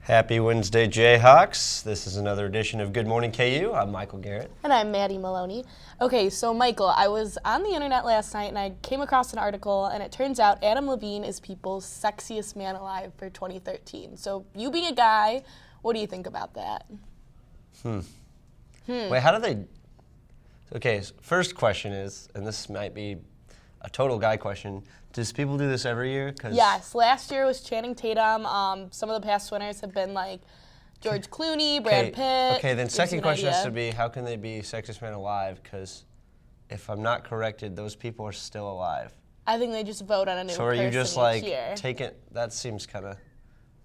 Happy Wednesday, Jayhawks. This is another edition of Good Morning KU. I'm Michael Garrett. And I'm Maddie Maloney. Okay, so Michael, I was on the internet last night and I came across an article, and it turns out Adam Levine is People's Sexiest Man Alive for 2013. So you being a guy, what do you think about that? Wait, how do they... Okay, so first question is, and this might be a total guy question, does people do this every year? Yes, last year was Channing Tatum. Some of the past winners have been like George Clooney, Brad Pitt. Okay, then second question has to be, how can they be Sexiest Man Alive? Because if I'm not corrected, those people are still alive. I think they just vote on a new person So are you just each like, year. that seems kind of,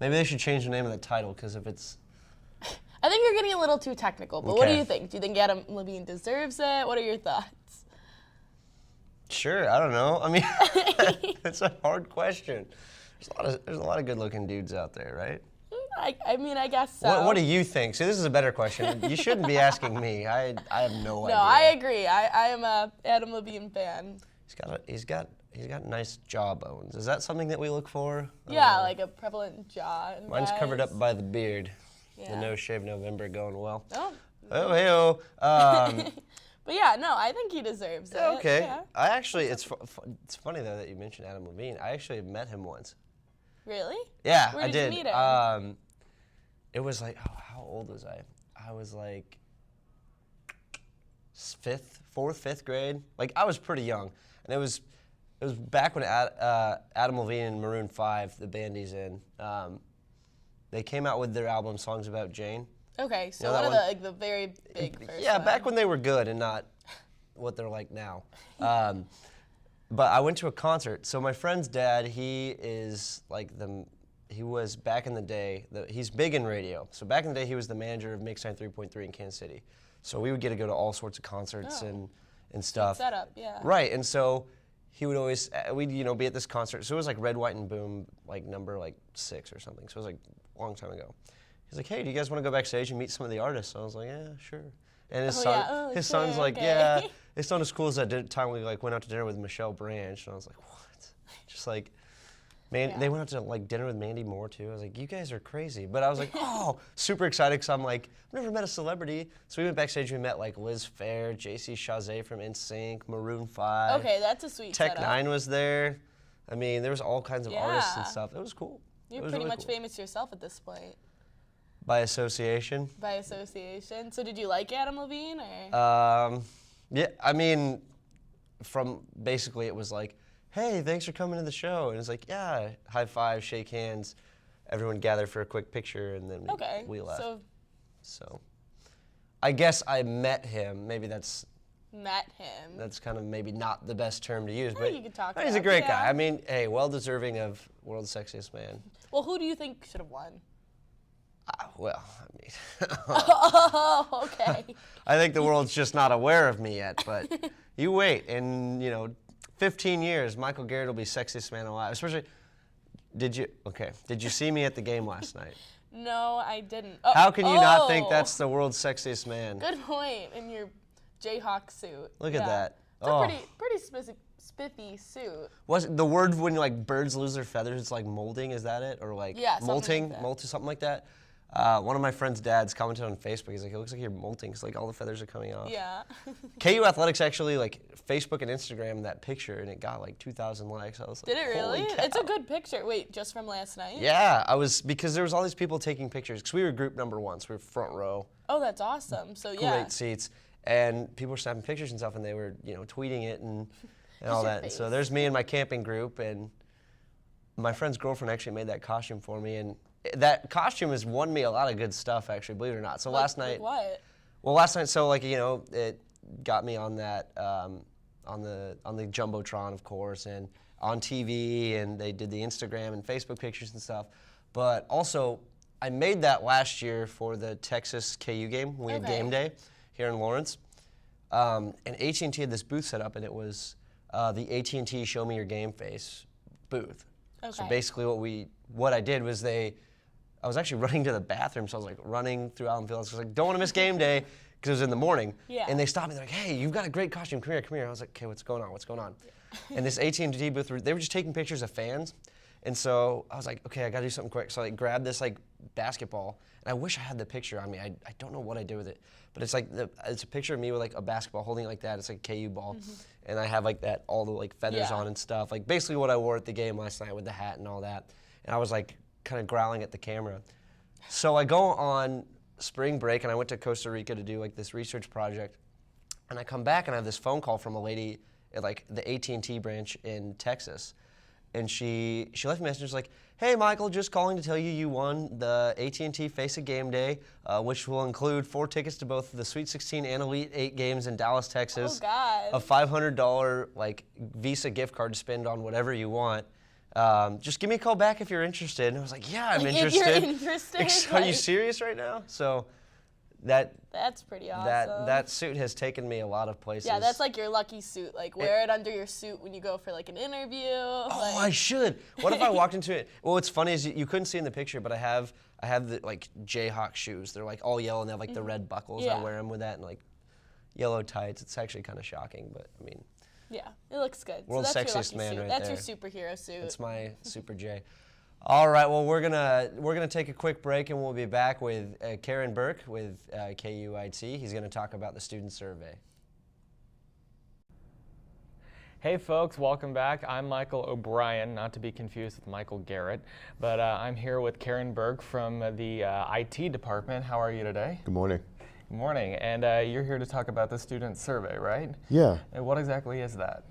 maybe they should change the name of the title, because if it's... I think you're getting a little too technical, but what do you think? Do you think Adam Levine deserves it? What are your thoughts? Sure, I don't know. I mean, it's a hard question. There's a lot of good-looking dudes out there, right? I mean, I guess so. What do you think? See, this is a better question. You shouldn't be asking me. I have no idea. No, I agree. I am a Adam Levine fan. He's got nice jawbones. Is that something that we look for? Yeah, like a prevalent jaw. Mine's covered up by the beard. Yeah. The No Shave November going well. Oh. Oh, hey-oh. But yeah, no, I think he deserves it. Okay. Yeah. I actually, it's funny though that you mentioned Adam Levine. I actually met him once. Really? Yeah, Where I did did. you meet him? It was like, how old was I? I was like fifth grade. Like I was pretty young, and it was back when Adam Levine and Maroon 5, the band he's in, they came out with their album Songs About Jane. Okay, so You know one of the very big first Yeah, one. back when they were good and not what they're like now. But I went to a concert. So my friend's dad, he was back in the day, he's big in radio. So back in the day, he was the manager of Mix 93.3 in Kansas City. So we would get to go to all sorts of concerts and stuff. Setup, yeah. Right, and so he would always, we'd be at this concert. So it was like Red, White, and Boom, like number 6 or something. So it was like a long time ago. He's like, hey, do you guys want to go backstage and meet some of the artists? So I was like, yeah, sure. And his son's like, okay. yeah. It's not as cool as that time we went out to dinner with Michelle Branch. And I was like, what? Just like, man, they went out to dinner with Mandy Moore too. I was like, you guys are crazy. But I was like, oh, super excited because I'm like, I've never met a celebrity. So we went backstage. We met Liz Phair, JC Chazé from NSYNC, Maroon 5. Okay, that's a sweet Tech setup. N9ne was there. I mean, there was all kinds of artists and stuff. It was cool. You're pretty much famous yourself at this point. By association? By association. So did you like Adam Levine? Or? Yeah, I mean, from basically it was like, hey, thanks for coming to the show. And it's like, yeah, high five, shake hands, everyone gather for a quick picture, and then we left. So I guess I met him. Maybe that's... Met him. That's kind of maybe not the best term to use, I but think you could talk he's a great guy. I mean, hey, well-deserving of World's Sexiest Man. Well, who do you think should have won? Well, I mean... Oh, okay. I think the world's just not aware of me yet, but you wait. In, 15 years, Michael Garrett will be Sexiest Man Alive. Especially, did you see me at the game last night? No, I didn't. How can you not think that's the world's sexiest man? Good point, in your Jayhawk suit. Look at that. It's a pretty spiffy suit. Was the word when birds lose their feathers, it's like molding, is that it? Or molting, something like that? One of my friend's dads commented on Facebook. He's like, it looks like you're molting because all the feathers are coming off. Yeah. KU Athletics actually Facebook and Instagram that picture, and it got 2,000 likes. I was like, did it really? Holy cow. It's a good picture. Wait, just from last night? Yeah, because there was all these people taking pictures because we were group number 1, so we were front row. Oh, that's awesome. So yeah. Great seats, and people were snapping pictures and stuff, and they were tweeting it and all that. And so there's me and my camping group, and my friend's girlfriend actually made that costume for me, and that costume has won me a lot of good stuff, actually, believe it or not. So last night... what? Well, last night, so it got me on that, on the Jumbotron, of course, and on TV, and they did the Instagram and Facebook pictures and stuff. But also, I made that last year for the Texas KU game. We had game day here in Lawrence. And AT&T had this booth set up, and it was the AT&T Show Me Your Game Face booth. Okay. So basically what I did was I was actually running to the bathroom, so I was running through Allen Field. I was like, don't want to miss game day, because it was in the morning. Yeah. And they stopped me, they're like, hey, you've got a great costume, come here. I was like, okay, what's going on? And this AT&T booth, they were just taking pictures of fans, And so I was like, okay, I gotta do something quick. So I grabbed this like basketball, and I wish I had the picture on me. I don't know what I did with it, but it's like it's a picture of me with like a basketball holding it like that. It's like a KU ball, and I have like that all the like feathers on and stuff. Like basically what I wore at the game last night with the hat and all that. And I was like kind of growling at the camera. So I go on spring break, and I went to Costa Rica to do like this research project. And I come back, and I have this phone call from a lady at like the AT&T branch in Texas. And she left me a message like, hey, Michael, just calling to tell you you won the AT&T Face of Game Day, which will include 4 tickets to both the Sweet 16 and Elite 8 games in Dallas, Texas. Oh, God. A $500 like Visa gift card to spend on whatever you want. Just give me a call back if you're interested. And I was like, yeah, I'm interested. If you're interested. Are you serious right now? So that's pretty awesome. that suit has taken me a lot of places. Yeah, that's like your lucky suit. Like wear it under your suit when you go for like an interview. Oh, I should. What if I walked into it? Well, what's funny is you couldn't see in the picture, but I have the like Jayhawk shoes. They're like all yellow and they have like the red buckles. Yeah. I wear them with that and like yellow tights. It's actually kind of shocking, but I mean. Yeah, it looks good. World's so that's sexiest your lucky man suit. right that's there. That's your superhero suit. It's my Super J. All right, well, we're gonna take a quick break, and we'll be back with Kerrin Burke with KUIT. He's gonna talk about the student survey. Hey folks, welcome back. I'm Michael O'Brien, not to be confused with Michael Garrett, but I'm here with Kerrin Burke from the IT department. How are you today? Good morning. Good morning, and you're here to talk about the student survey, right? Yeah. And what exactly is that?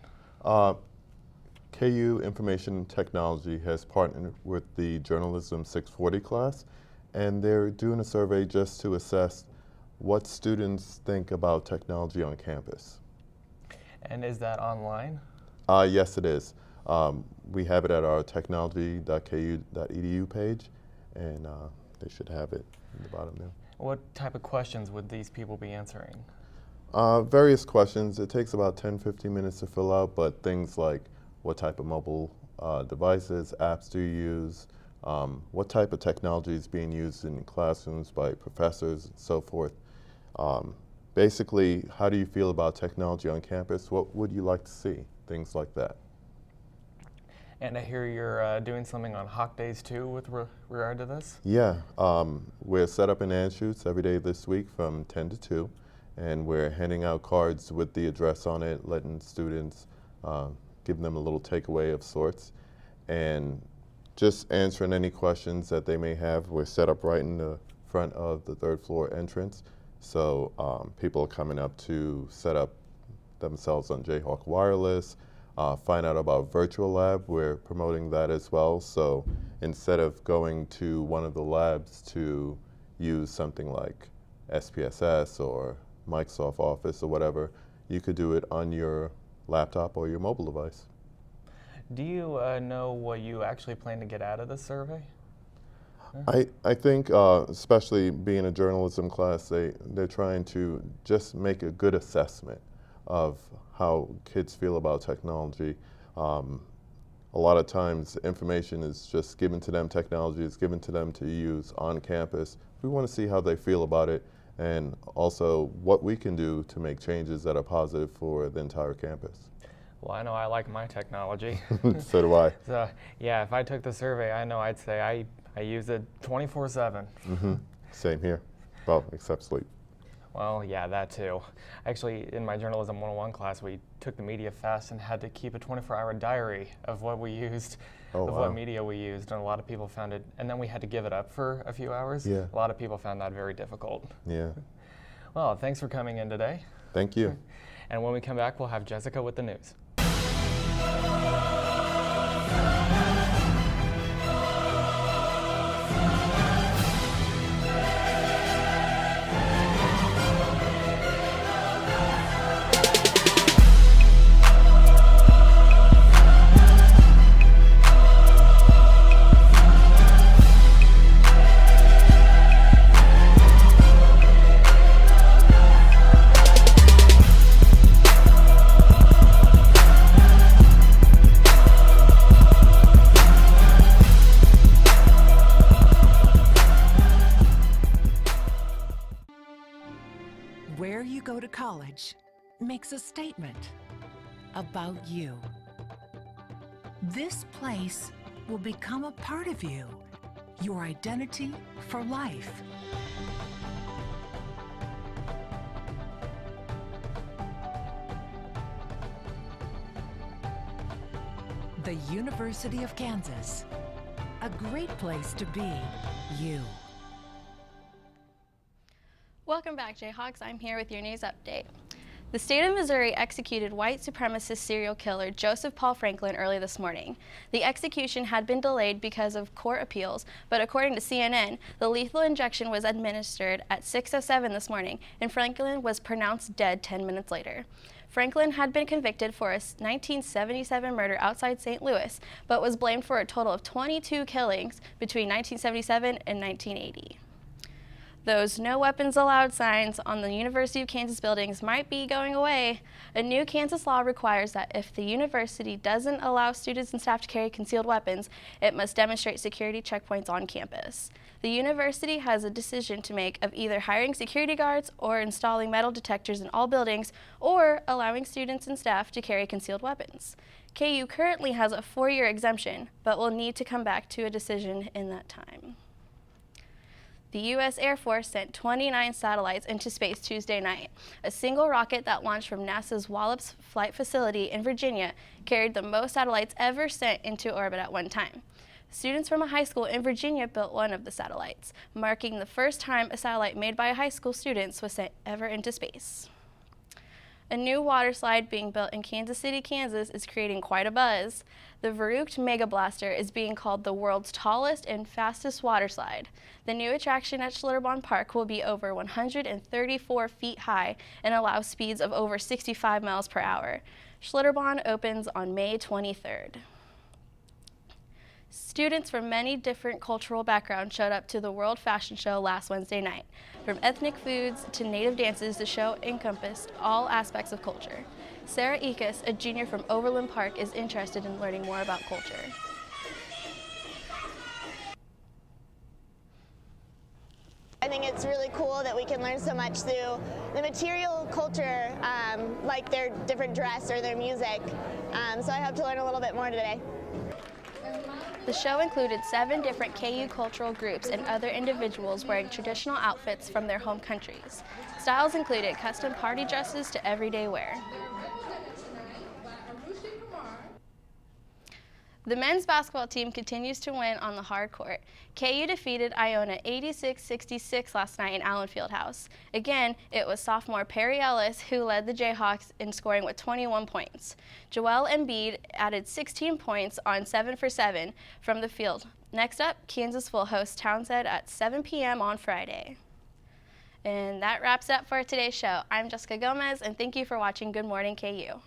KU Information Technology has partnered with the Journalism 640 class, and they're doing a survey just to assess what students think about technology on campus. And is that online? Yes, it is. We have it at our technology.ku.edu page, and they should have it in the bottom there. What type of questions would these people be answering? Various questions. It takes about 10-15 minutes to fill out, but things like what type of mobile devices, apps do you use, what type of technology is being used in classrooms by professors and so forth. Basically, how do you feel about technology on campus? What would you like to see? Things like that. And I hear you're doing something on Hawk Days too with regard to this? Yeah, we're set up in Anschutz every day this week from 10 to 2, and we're handing out cards with the address on it, letting students give them a little takeaway of sorts, and just answering any questions that they may have. We're set up right in the front of the 3rd floor entrance, so people are coming up to set up themselves on Jayhawk Wireless, find out about Virtual Lab. We're promoting that as well, so instead of going to one of the labs to use something like SPSS or Microsoft Office or whatever, you could do it on your laptop or your mobile device. Do you know what you actually plan to get out of this survey? I think, especially being a journalism class, they're trying to just make a good assessment of how kids feel about technology. A lot of times information is just given to them, technology is given to them to use on campus. We want to see how they feel about it, and also what we can do to make changes that are positive for the entire campus. Well, I know I like my technology. So do I. So, yeah, if I took the survey, I know I'd say I use it 24/7. Mm-hmm. Same here. Well, except sleep. Well, yeah, that too. Actually, in my Journalism 101 class, we took the media fast and had to keep a 24-hour diary of what we used, what media we used, and a lot of people found it, and then we had to give it up for a few hours. Yeah. A lot of people found that very difficult. Yeah. Well, thanks for coming in today. Thank you. And when we come back, we'll have Jessica with the news. Where you go to college makes a statement about you. This place will become a part of you, your identity for life. The University of Kansas, a great place to be you. Welcome back, Jayhawks. I'm here with your news update. The state of Missouri executed white supremacist serial killer Joseph Paul Franklin early this morning. The execution had been delayed because of court appeals, but according to CNN, the lethal injection was administered at 6:07 this morning, and Franklin was pronounced dead 10 minutes later. Franklin had been convicted for a 1977 murder outside St. Louis, but was blamed for a total of 22 killings between 1977 and 1980. Those no weapons allowed signs on the University of Kansas buildings might be going away. A new Kansas law requires that if the university doesn't allow students and staff to carry concealed weapons, it must demonstrate security checkpoints on campus. The university has a decision to make of either hiring security guards or installing metal detectors in all buildings or allowing students and staff to carry concealed weapons. KU currently has a 4-year exemption, but will need to come back to a decision in that time. The U.S. Air Force sent 29 satellites into space Tuesday night. A single rocket that launched from NASA's Wallops Flight Facility in Virginia carried the most satellites ever sent into orbit at one time. Students from a high school in Virginia built one of the satellites, marking the first time a satellite made by a high school student was sent ever into space. A new water slide being built in Kansas City, Kansas is creating quite a buzz. The Burke Mega Blaster is being called the world's tallest and fastest water slide. The new attraction at Schlitterbahn Park will be over 134 feet high and allow speeds of over 65 miles per hour. Schlitterbahn opens on May 23rd. Students from many different cultural backgrounds showed up to the World Fashion Show last Wednesday night. From ethnic foods to native dances, the show encompassed all aspects of culture. Sarah Ekus, a junior from Overland Park, is interested in learning more about culture. I think it's really cool that we can learn so much through the material culture, like their different dress or their music. So I hope to learn a little bit more today. The show included 7 different KU cultural groups and other individuals wearing traditional outfits from their home countries. Styles included custom party dresses to everyday wear. The men's basketball team continues to win on the hard court. KU defeated Iona 86-66 last night in Allen Fieldhouse. Again, it was sophomore Perry Ellis who led the Jayhawks in scoring with 21 points. Joel Embiid added 16 points on 7 for 7 from the field. Next up, Kansas will host Townsend at 7 p.m. on Friday. And that wraps up for today's show. I'm Jessica Gomez, and thank you for watching Good Morning KU.